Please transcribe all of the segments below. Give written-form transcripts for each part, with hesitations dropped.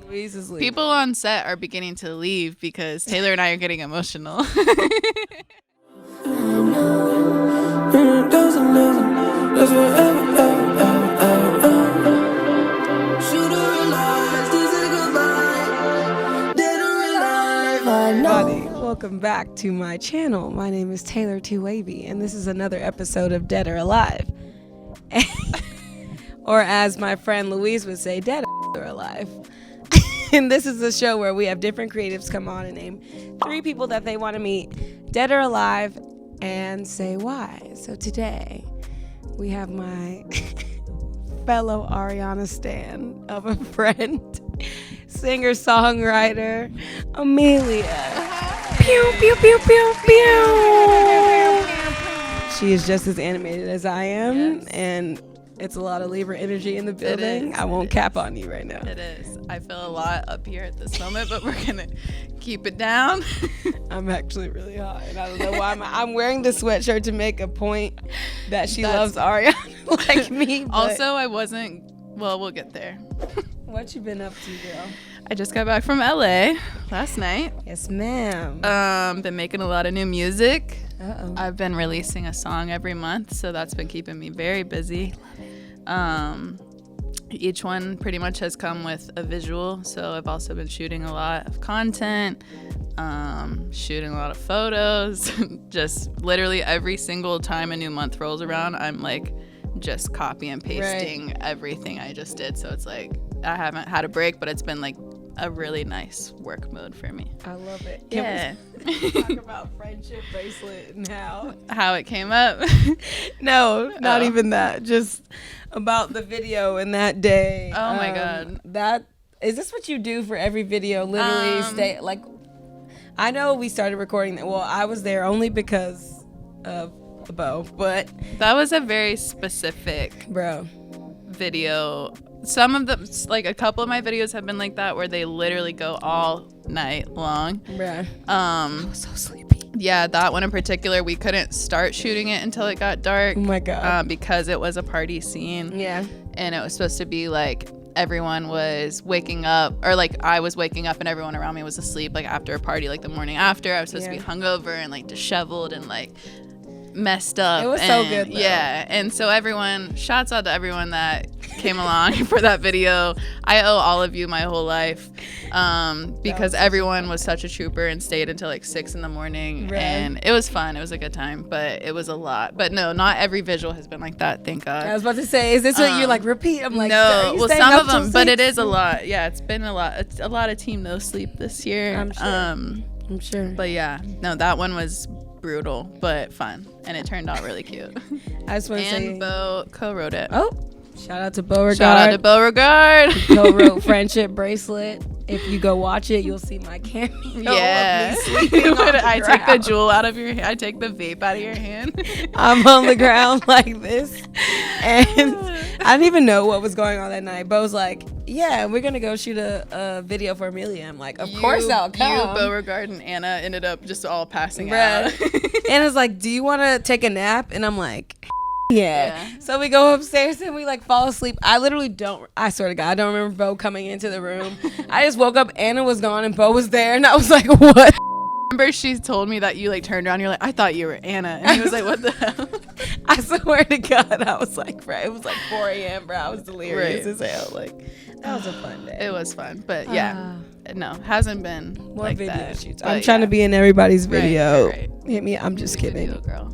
Louise is leaving. People on set are beginning to leave because Taylor and I are getting emotional. Welcome back to my channel. My name is taylortoowavey, and this is another episode of Dead or Alive. Or as my friend Louise would say, Dead or Alive. And this is a show where we have different creatives come on and name 3 people that they want to meet, dead or alive, and say why. So today, we have my fellow Ariana stan of a friend, singer-songwriter, Amelia. Pew, pew, pew, pew, pew. She is just as animated as I am, yes. And it's a lot of Libra energy in the building. I won't cap on you right now. It is. I feel a lot up here at this moment, but we're going to keep it down. I'm actually really hot, and I don't know why. I'm wearing the sweatshirt to make a point that she loves Ariana like me. Also, I wasn't, well, we'll get there. What you been up to, girl? I just got back from LA last night. Yes, ma'am. Been making a lot of new music. Uh-oh. I've been releasing a song every month, so that's been keeping me very busy. Each one pretty much has come with a visual, so I've also been shooting a lot of content, shooting a lot of photos. Just literally every single time a new month rolls around, I'm like just copy and pasting everything I just did. So it's like I haven't had a break, but it's been like a really nice work mode for me. I love it. Yeah. Can we talk about friendship bracelet and how it came up? No, not even that. Just about the video and that day. Oh my God. That is this what you do for every video? Literally stay like. I know we started recording that. Well, I was there only because of the bow, but that was a very specific video. Some of them, like a couple of my videos have been like that, where they literally go all night long. I was so sleepy. Yeah, that one in particular, we couldn't start shooting it until it got dark. Oh my God. Because it was a party scene. Yeah. And it was supposed to be like everyone was waking up, or like I was waking up and everyone around me was asleep, like after a party, like the morning after. I was supposed to be hungover and like disheveled and like messed up. It was so good though. Yeah, and so shouts out to everyone that came along for that video. I owe all of you my whole life, because everyone was such a trooper and stayed until like 6 a.m. and it was fun. It was a good time, but it was a lot. But no, not every visual has been like that, thank God. I was about to say, is this what you like repeat? I'm like, no, well, some of them, but it is a lot. Yeah, it's been a lot. It's a lot of team no sleep this year. I'm sure. I'm sure. But yeah, no, that one was brutal but fun, and it turned out really cute. I just want to say, and Bo co-wrote it. Oh, shout out to BOREGARD. Shout out to BOREGARD. Co-wrote Friendship Bracelet. If you go watch it, you'll see my cameo. Yeah. Of me sleeping on the I ground. take the jewel out of your hand. I take the vape out of your hand. I'm on the ground like this. And I didn't even know what was going on that night. Bo's like, yeah, we're going to go shoot a video for Amelia. I'm like, of course I'll come. You, BOREGARD, and Anna ended up just all passing out. Anna's like, do you want to take a nap? And I'm like, yeah. So we go upstairs and we like fall asleep. I swear to God, I don't remember Bo coming into the room. I just woke up, Anna was gone and Bo was there, and I was like, what? Remember she told me that you like turned around, you're like, I thought you were Anna. And he was like, what the hell? I swear to God, I was like, bro, it was like 4 a.m., bro. I was delirious as hell. Like, that was a fun day. It was fun, but yeah. No, hasn't been more like video that. shoots. I'm trying to be in everybody's video. Right. Hit me. I'm just kidding. Video, girl.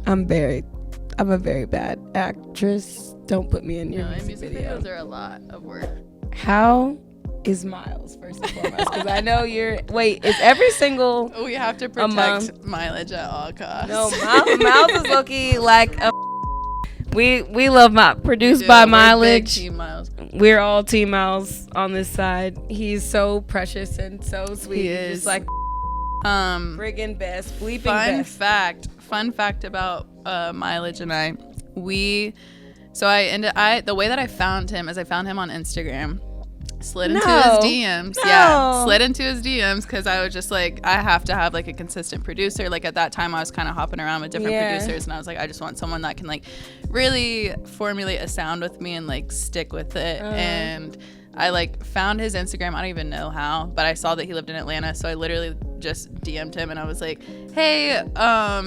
I'm a very bad actress. Don't put me in your music videos are a lot of work. How is Miles, first and foremost? Because I know is every single we have to protect mileage at all costs. No, Miles is low-key like a we love produced by Mileage. Team Miles. We're all Team Miles on this side. He's so precious and so sweet. He is. Just like friggin' best, bleeping best. Fun fact about Mileage and I. The way that I found him is I found him on Instagram. Slid into his DMs. No. Yeah, slid into his DMs because I was just like, I have to have like a consistent producer. Like at that time I was kind of hopping around with different producers, and I was like, I just want someone that can like really formulate a sound with me and like stick with it. And I like found his Instagram. I don't even know how, but I saw that he lived in Atlanta, so I literally just DM'd him and I was like, hey,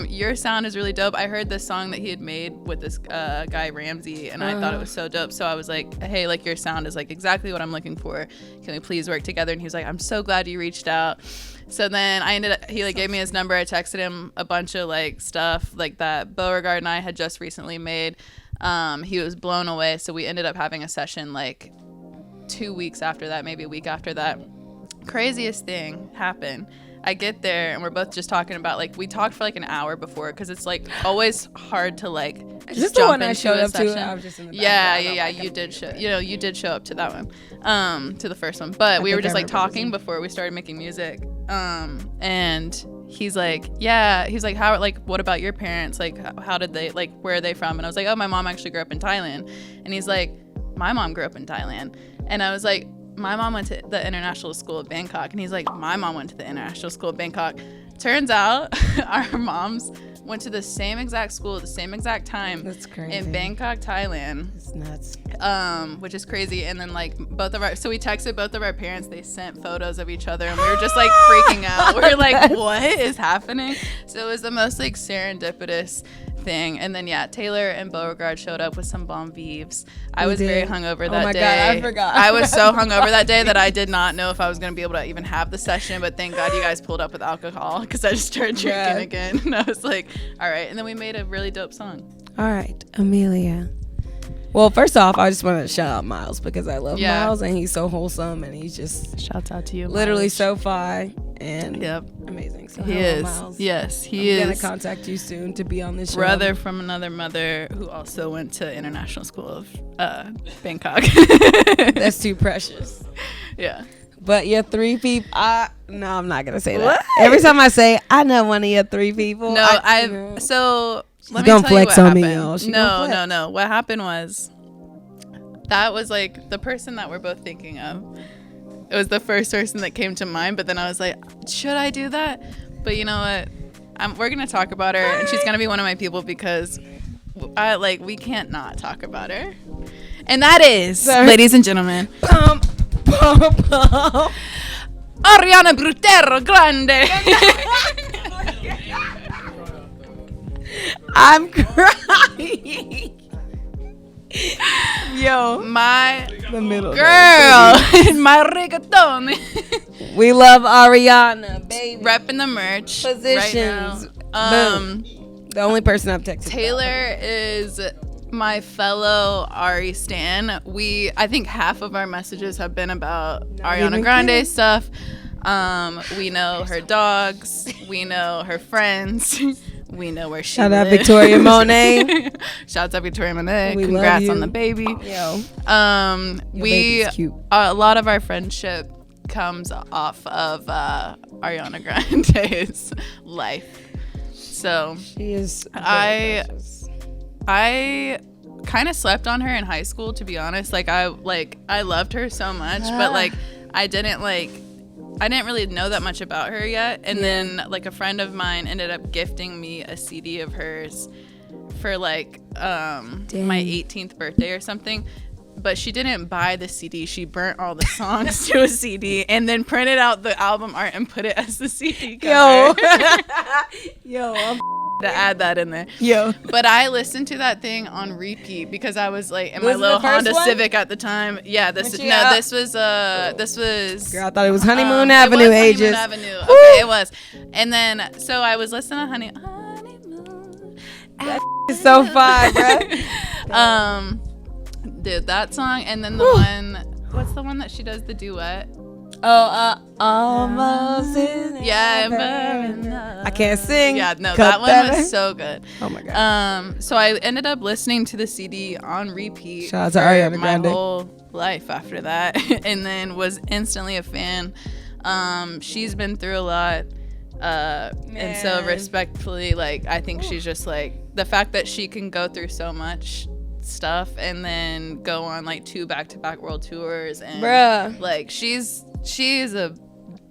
your sound is really dope. I heard this song that he had made with this guy Ramsey, and I thought it was so dope. So I was like, hey, like your sound is like exactly what I'm looking for. Can we please work together? And he was like, I'm so glad you reached out. So then he like gave me his number. I texted him a bunch of like stuff like that BOREGARD and I had just recently made. He was blown away. So we ended up having a session like 2 weeks after that, maybe a week after that. Craziest thing happened. I get there and we're both just talking about like we talked for like an hour before because it's like always hard to like just this the one I showed up to. I was just in the yeah. You did show up to that one, to the first one. But we were just like talking before we started making music. And he's like, how, like, what about your parents? Like, how did they, like, where are they from? And I was like, oh, my mom actually grew up in Thailand. And he's like, my mom grew up in Thailand. And I was like, my mom went to the International School of Bangkok. And he's like, my mom went to the International School of Bangkok. Turns out our moms went to the same exact school at the same exact time. That's crazy. In Bangkok, Thailand. It's nuts. Which is crazy. And then like so we texted both of our parents. They sent photos of each other and we were just like freaking out. We were like, what is happening? So it was the most like serendipitous thing. And then Taylor and BOREGARD showed up with some bon vives. I was very hungover that day. God, I forgot. I was so hungover that day that I did not know if I was going to be able to even have the session, but thank God you guys pulled up with alcohol because I just started drinking again. And I was like, all right. And then we made a really dope song. All right, Amelia. Well, first off, I just want to shout out Miles because I love Miles and he's so wholesome and he's just shouts out to you, literally Miles. So fine and amazing. So he is. Miles. Yes, he is. I'm gonna contact you soon to be on this show. Brother from another mother who also went to International School of Bangkok. That's too precious. Yeah. But your 3 people, no, I'm not gonna say that. What? Every time I say I know one of your 3 people, so. Let me gonna tell you flex what on happened. me, y'all. No. What happened was that was like the person that we're both thinking of. It was the first person that came to mind, but then I was like, should I do that? But you know what? We're gonna talk about her, and she's gonna be one of my people because we can't not talk about her. And that is, ladies and gentlemen, Ariana Grande. I'm crying. Yo, the middle girl, my reggaeton. We love Ariana, baby. Repping the merch. Positions. Right Boom. The only person I've texted. Taylor is my fellow Ari stan. I think half of our messages have been about Ariana Grande stuff. We know her dogs. We know her friends. We know where she lives. Shout out Victoria Monet. Shouts out Victoria Monet. Congrats on the baby. Yo. A lot of our friendship comes off of Ariana Grande's life. So she is. I kind of slept on her in high school, to be honest. I loved her so much, but I didn't really know that much about her yet. And then a friend of mine ended up gifting me a CD of hers for my 18th birthday or something. But she didn't buy the CD. She burnt all the songs to a CD and then printed out the album art and put it as the CD cover. Yo, I'm to add that in there. Yo. But I listened to that thing on repeat because I was in my little Honda Civic at the time. Yeah, this was Girl, I thought it was Honeymoon Avenue. It was Ages. Honeymoon Avenue. Okay, it was. And then so I was listening to Honeymoon. That is so fire, bro. Dude, that song, and then the one, what's the one that she does the duet? Almost in I can't sing. Yeah, no, that one was so good. Oh my god. So I ended up listening to the CD on repeat. Shout out to Ariana my Grande. whole life after that, and then was instantly a fan. She's been through a lot, and so respectfully, I think she's just the fact that she can go through so much stuff and then go on 2 back-to-back world tours and she's a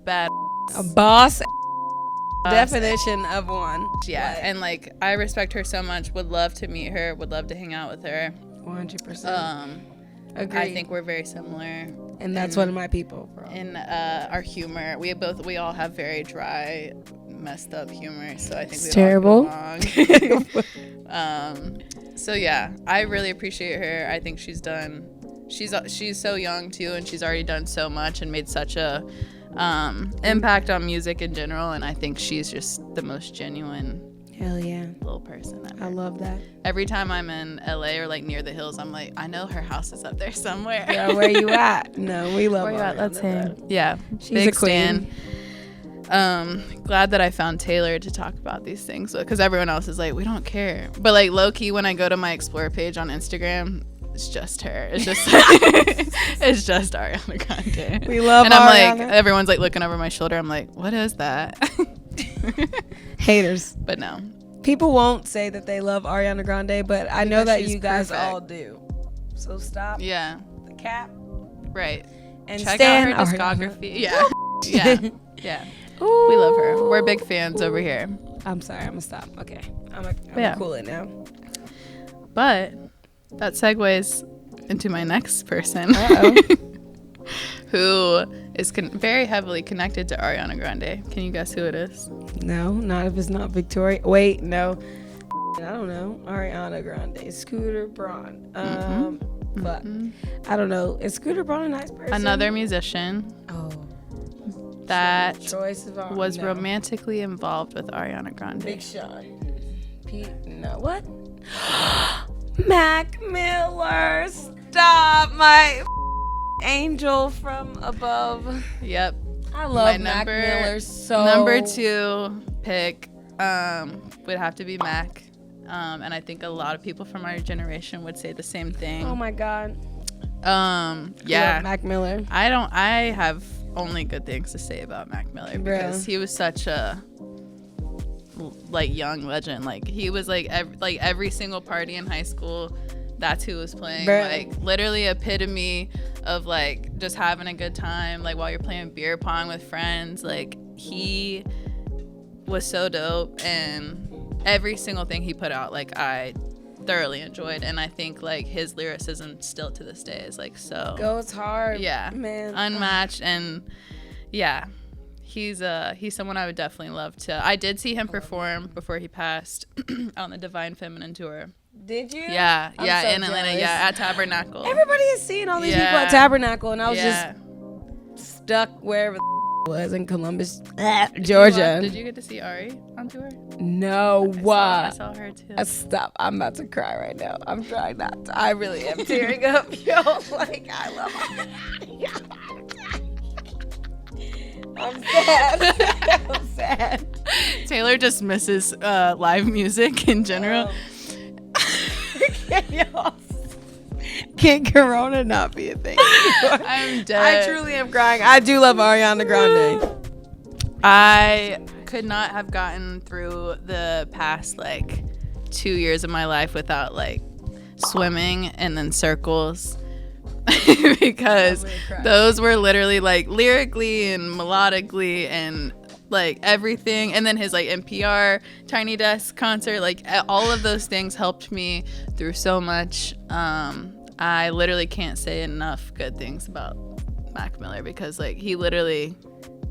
bad boss definition of one. Yeah, and I respect her so much, would love to meet her, would love to hang out with her 100%. Agreed. I think we're very similar. And that's one of my people. In our humor, we all have very dry, messed up humor. So I think it's terrible. So yeah, I really appreciate her. I think she's so young too, and she's already done so much and made such a impact on music in general. And I think she's just the most genuine. Hell yeah. Little person ever. I love that. Every time I'm in LA or like near the hills, I'm like, I know her house is up there somewhere. Yeah, where you at? No, we love her. Where you at? Let's hang. Yeah. She's big a queen. Stan. Glad that I found Taylor to talk about these things because everyone else is like, we don't care. But like low key, when I go to my Explore page on Instagram, it's just her. It's just it's just Ariana Grande. We love and Ariana. I'm like, everyone's like looking over my shoulder. I'm like, what is that? Haters. But no. People won't say that they love Ariana Grande, but I know that you guys perfect. all do. So stop. Yeah. The cap. Right. And check Stan out her discography. Yeah. Yeah. Yeah. Ooh. We love her. We're big fans over here. I'm sorry. I'm gonna stop. Okay. I'm gonna cool it now. But that segues into my next person. Who is very heavily connected to Ariana Grande. Can you guess who it is? No, not if it's not Victoria. Wait, no. I don't know. Ariana Grande. Scooter Braun. But I don't know. Is Scooter Braun a nice person? Another musician. Oh. That choice of was romantically involved with Ariana Grande. Big Sean. Pete. No. What? Mac Miller. Stop. My angel from above. Yep. I love Mac Miller so. Number 2 pick would have to be Mac. And I think a lot of people from our generation would say the same thing. Oh my God. Yeah. Mac Miller. I have only good things to say about Mac Miller because he was such a like young legend. Like he was like every single party in high school, that's who was playing. Like literally epitome of like just having a good time, like while you're playing beer pong with friends. Like he was so dope, and every single thing he put out, like I thoroughly enjoyed, and I think like his lyricism still to this day is like so goes hard. Yeah, man, unmatched. And yeah, he's someone I would definitely love to. I did see him perform before he passed on the Divine Feminine tour. Did you? Yeah, I'm yeah, so in Atlanta, yeah, at Tabernacle. Everybody is seeing all these people at Tabernacle, and I was just stuck wherever the was in Columbus, Georgia. Did you get to see Ari on tour? No. I saw her too. Stop. I'm about to cry right now. I'm trying not to. I really am tearing up. Yo, like, I love her. I'm sad. I'm sad. Taylor just misses live music in general. Can Corona not be a thing anymore? I'm dead. I truly am crying. I do love Ariana Grande. I could not have gotten through the past like 2 years of my life without like swimming and then circles because those were literally like lyrically and melodically and like everything. And then his like NPR Tiny Desk concert, like all of those things helped me through so much. I literally can't say enough good things about Mac Miller because like he literally,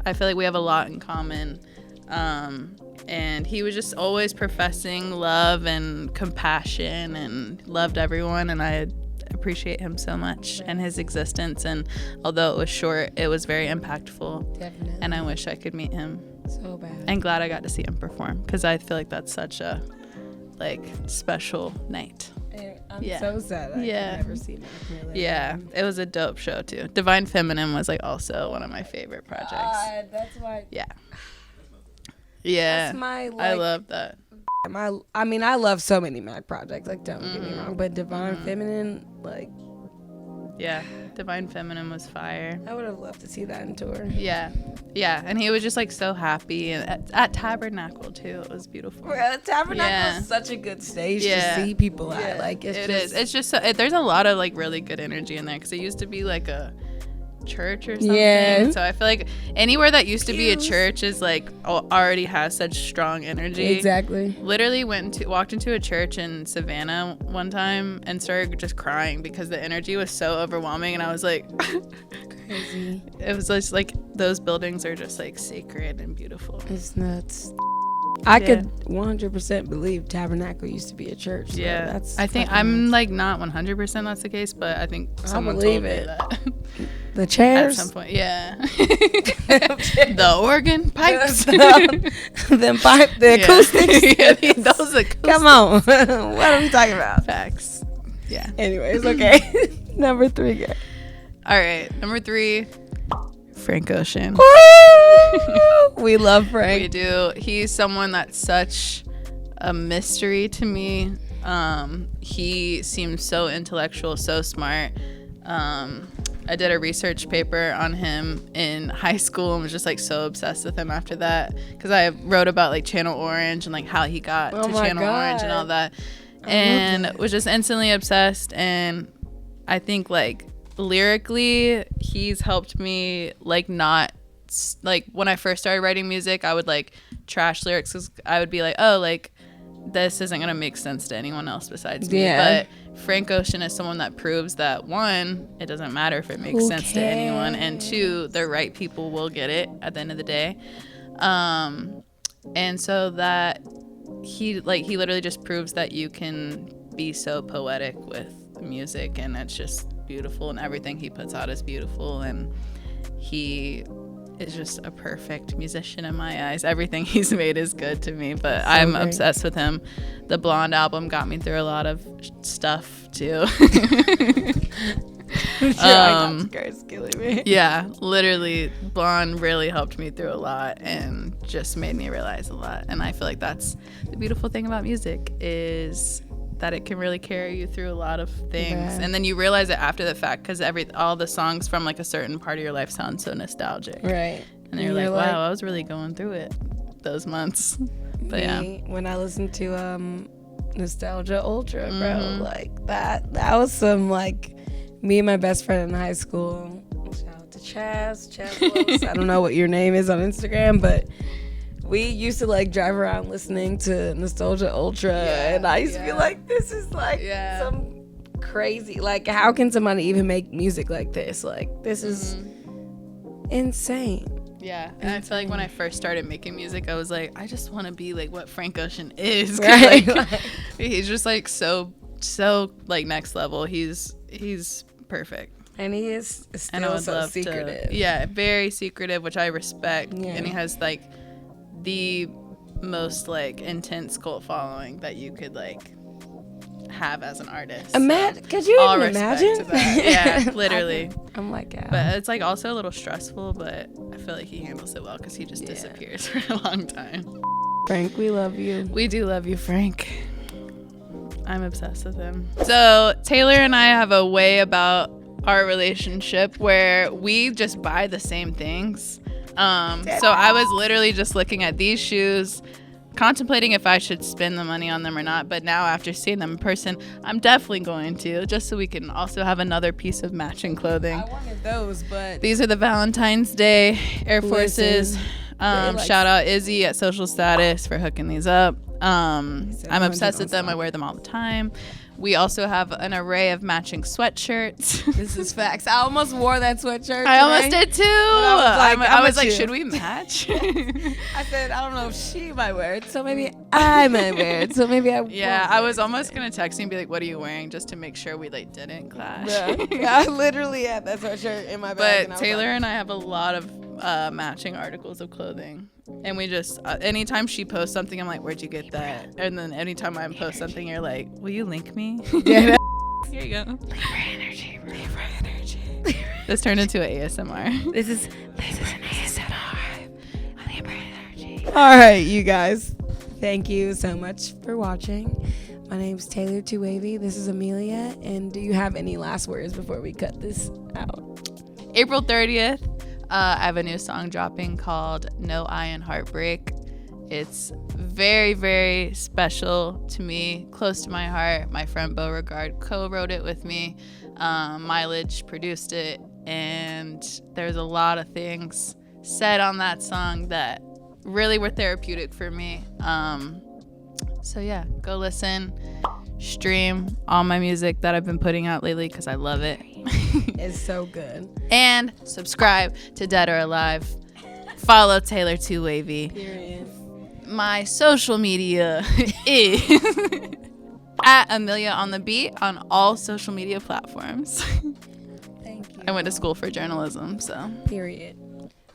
I feel like we have a lot in common. And he was just always professing love and compassion and loved everyone, and I appreciate him so much and his existence. And although it was short, it was very impactful. Definitely. And I wish I could meet him. So bad. And glad I got to see him perform because I feel like that's such a like special night. I'm so sad I could never see Mac Miller. Yeah, it was a dope show too. Divine Feminine was like also one of my favorite projects. That's why. Yeah. Yeah. That's my, like, I love that. I mean, I love so many Mac projects. Like, don't get me wrong, but Divine Feminine, like. Yeah, Divine Feminine was fire. I would have loved to see that in tour. Yeah, yeah, and he was just like so happy, and at Tabernacle too. It was beautiful. Tabernacle is such a good stage to see people at. Like, It's just so, there's a lot of like really good energy in there because it used to be like a church or something. Yeah. So I feel like anywhere that used to be a church is like already has such strong energy. Exactly. Literally walked into a church in Savannah one time and started just crying because the energy was so overwhelming, and I was like Crazy. it was just like those buildings are just like sacred and beautiful. It's nuts. I could 100% believe Tabernacle used to be a church. So Yeah, I think I'm like not 100% that's the case, but I think someone told me that. The chairs At some point, yeah. The organ pipes. The acoustics. Yeah, those acoustics. Come on. What are we talking about? Facts. Yeah. Anyways, okay. Number 3, guys. All right. Number 3, Frank Ocean. We love Frank. We do. He's someone that's such a mystery to me. He seems so intellectual, so smart. I did a research paper on him in high school and was just like so obsessed with him after that, because I wrote about like Channel Orange and like how he got to Channel Orange and all that, and was just instantly obsessed. And I think like lyrically he's helped me like not like when I first started writing music I would like trash lyrics because I would be like, oh, like this isn't gonna make sense to anyone else besides me. But Frank Ocean is someone that proves that, 1, it doesn't matter if it makes sense to anyone, and 2, the right people will get it at the end of the day. And so that he literally just proves that you can be so poetic with music, and it's just beautiful, and everything he puts out is beautiful, and he is just a perfect musician in my eyes. Everything he's made is good to me, but I'm obsessed with him. The Blonde album got me through a lot of stuff too. Yeah, literally Braun really helped me through a lot and just made me realize a lot. And I feel like that's the beautiful thing about music, is that it can really carry you through a lot of things. And then you realize it after the fact, because all the songs from like a certain part of your life sound so nostalgic, right? And you're like, wow, I was really going through it those months. But when I listened to Nostalgia Ultra, bro, like that was some like me and my best friend in high school. Shout out to Chaz. I don't know what your name is on Instagram, but we used to like drive around listening to Nostalgia Ultra, and I used to be like, this is like some crazy, like how can somebody even make music like this? Like this is insane. Yeah, and I feel like when I first started making music, I was like, I just want to be like what Frank Ocean is. Right? Like, he's just like so like next level. He's perfect. And he is still so secretive. Very secretive, which I respect. Yeah. And he has like the most like intense cult following that you could like have as an artist. Could you even imagine? Yeah, literally. I'm like, but it's like also a little stressful, but I feel like he handles it well because he just disappears for a long time. Frank, we love you. We do love you, Frank. I'm obsessed with him. So Taylor and I have a way about our relationship where we just buy the same things. So I was literally just looking at these shoes, contemplating if I should spend the money on them or not, but now after seeing them in person, I'm definitely going to, just so we can also have another piece of matching clothing. I wanted those, but these are the Valentine's Day Air Forces. Shout out Izzy at Social Status for hooking these up. I'm obsessed with them. I wear them all the time. We also have an array of matching sweatshirts. This is facts. I almost wore that sweatshirt. I almost did too. I was like, should we match? I said, I don't know if she might wear it, so maybe I might wear it. So maybe I won't. Yeah, I was almost gonna text you and be like, what are you wearing, just to make sure we like didn't clash. Yeah. I literally had that sweatshirt in my bag. But Taylor and I have a lot of matching articles of clothing, and we just anytime she posts something, I'm like, where'd you get that? And then anytime I post something, you're like, will you link me? Yeah. Here you go. Libra energy. This turned into an ASMR. This is an ASMR. Libra energy. All right, you guys, thank you so much for watching. My name's taylortoowavey. This is Amelia, and do you have any last words before we cut this out? April 30th. I have a new song dropping called No I in Heartbreak. It's very, very special to me, close to my heart. My friend BOREGARD co-wrote it with me. Mileage produced it, and there's a lot of things said on that song that really were therapeutic for me. So yeah, go listen, stream all my music that I've been putting out lately because I love it. It's so good. And subscribe to Dead or Alive. Follow taylortoowavey. Period. My social media is at Amelia on the Beat on all social media platforms. Thank you. I went to school for journalism, so Period.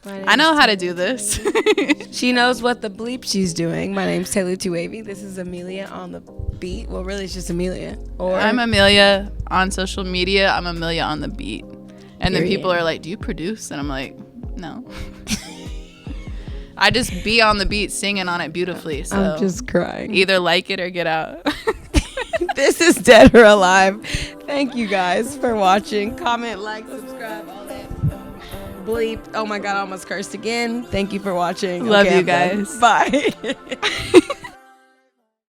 I know how to do this. She knows what the bleep she's doing. My name's taylortoowavey. This is Amelia on the Beat. Well, really, it's just Amelia. Or I'm Amelia on social media. I'm Amelia on the Beat. And then Period. people are like, do you produce? And I'm like, no. I just be on the beat singing on it beautifully. So I'm just crying. either like it or get out. This is Dead or Alive. Thank you guys for watching. Comment, like, subscribe, all that. Bleep. Oh my God, I almost cursed again. Thank you for watching. Love Okay, you I'm done. guys. Bye.